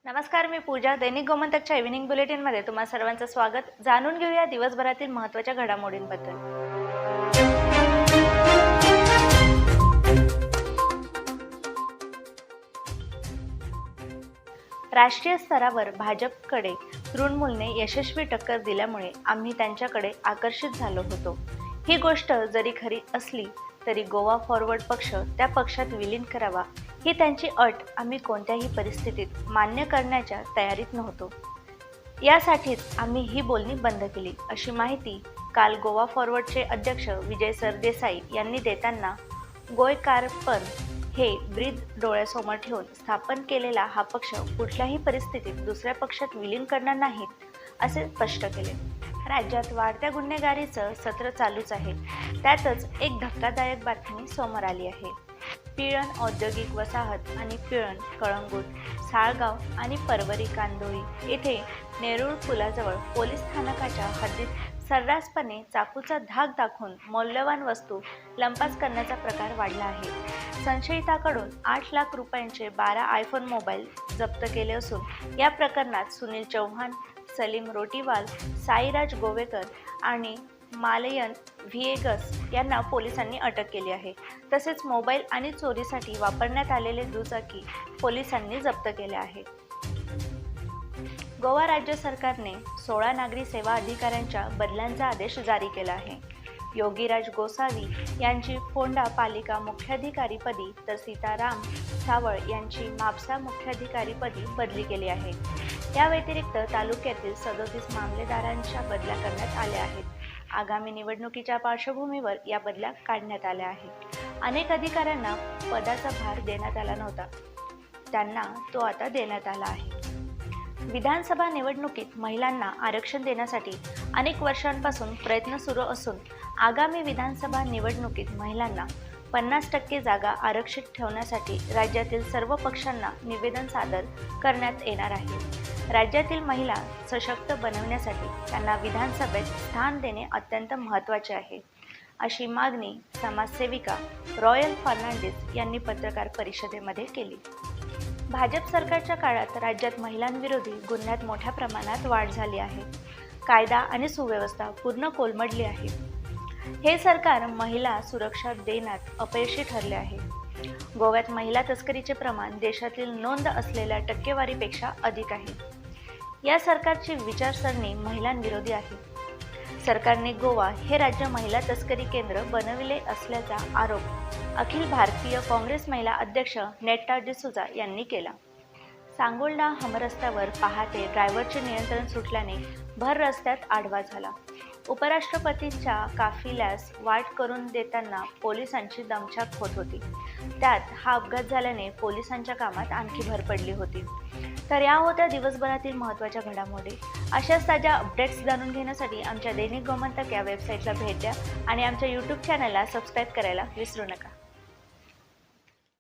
नमस्कार, मी पूजा. दैनिक गोमंतकच्या इव्हिनिंग बुलेटिनमध्ये तुम्हा सर्वांचं स्वागत. जाणून घेऊया दिवसभरातील महत्त्वाच्या घडामोडींबद्दल. राष्ट्रीय स्तरावर भाजपकडे तृणमूलने यशस्वी टक्कर दिल्यामुळे आम्ही त्यांच्याकडे आकर्षित झालो होतो. ही गोष्ट जरी खरी असली तरी गोवा फॉरवर्ड पक्ष त्या पक्षात विलीन करावा ही त्यांची अट आम्ही कोणत्याही परिस्थितीत मान्य करण्याच्या तयारीत नव्हतो. यासाठीच आम्ही ही बोलणी बंद केली, अशी माहिती काल गोवा फॉरवर्डचे अध्यक्ष विजय सरदेसाई यांनी देताना गोयकारपण हे ब्रीद डोळ्यासमोर ठेवून स्थापन केलेला हा पक्ष कुठल्याही परिस्थितीत दुसऱ्या पक्षात विलीन करणार नाहीत, असे स्पष्ट केले. राज्यात वाढत्या गुन्हेगारीचं सत्र चालूच आहे. त्यातच एक धक्कादायक बातमी समोर आली आहे. पिळण औद्योगिक वसाहत आणि पिळण, कळंगूट, साळगाव आणि परवरी कांदोळी येथे नेरूळ पुलाजवळ पोलीस स्थानकाच्या हद्दीत सर्रासपणे चाकूचा धाक दाखवून मौल्यवान वस्तू लंपास करण्याचा प्रकार वाढला आहे. संशयिताकडून 8 लाख रुपयांचे 12 आयफोन मोबाईल जप्त केले असून या प्रकरणात सुनील चौहान, सलीम रोटीवाल, साईराज गोवेकर आणि मालयन व्हिएगस यांना पोलिसांनी अटक केली आहे. तसेच मोबाईल आणि चोरीसाठी वापरण्यात आलेले दुचाकी पोलिसांनी जप्त केले आहे. गोवा राज्य सरकारने 16 नागरी सेवा अधिकाऱ्यांच्या बदल्यांचा आदेश जारी केला आहे. योगीराज गोसावी यांची फोंडा पालिका मुख्याधिकारीपदी तर सीताराम सावळ यांची म्हापसा मुख्याधिकारीपदी बदली केली आहे. या व्यतिरिक्त तालुक्यातील 37 मामलेदारांच्या बदल्या करण्यात आल्या आहेत. आगामी निवडणुकीच्या पार्श्वभूमीवर या बदल्या काढण्यात आल्या आहेत. अनेक अधिकाऱ्यांना पदाचा भार देण्यात आला नव्हता, त्यांना तो आता देण्यात आला आहे. विधानसभा निवडणुकीत महिलांना आरक्षण देण्यासाठी अनेक वर्षांपासून प्रयत्न सुरू असून आगामी विधानसभा निवडणुकीत महिलांना 50% जागा आरक्षित ठेवण्यासाठी राज्यातील सर्व पक्षांना निवेदन सादर करण्यात येणार आहे. राज्यातील महिला सशक्त बनवण्यासाठी त्यांना विधानसभेत स्थान देणे अत्यंत महत्त्वाचे आहे, अशी मागणी समाजसेविका रॉयल फर्नांडिस यांनी पत्रकार परिषदेमध्ये केली. भाजप सरकारच्या काळात राज्यात महिलांविरोधी गुन्ह्यात मोठ्या प्रमाणात वाढ झाली आहे. कायदा आणि सुव्यवस्था पूर्ण कोलमडली आहे. हे सरकार महिला सुरक्षा देण्यात अपयशी ठरले आहे. गोव्यात महिला तस्करीचे प्रमाण देशातील नोंद असलेल्या टक्केवारीपेक्षा अधिक आहे. या सरकारची विचारसरणी महिलांविरोधी आहे. सरकारने गोवा हे राज्य महिला तस्करी केंद्र बनविले असल्याचा आरोप अखिल भारतीय काँग्रेस महिला अध्यक्ष नेट्टा डिसूजा यांनी केला. सांगोला हमरस्त्यावर पहाटे ड्रायव्हरचे नियंत्रण सुटल्याने भर रस्त्यात आडवा झाला. उपराष्ट्रपतींच्या काफिल्यास वाट करून देताना पोलिसांची दमछाक होत होती. त्यात हा अपघात झाल्याने पोलिसांच्या कामात आणखी भर पडली होती. तर या होत्या दिवसभरातील महत्त्वाच्या घडामोडी. अशाच ताज्या अपडेट्स जाणून घेण्यासाठी आमच्या दैनिक गोमंतक या वेबसाईटला भेट द्या आणि आमच्या यूट्यूब चॅनलला सबस्क्राईब करायला विसरू नका.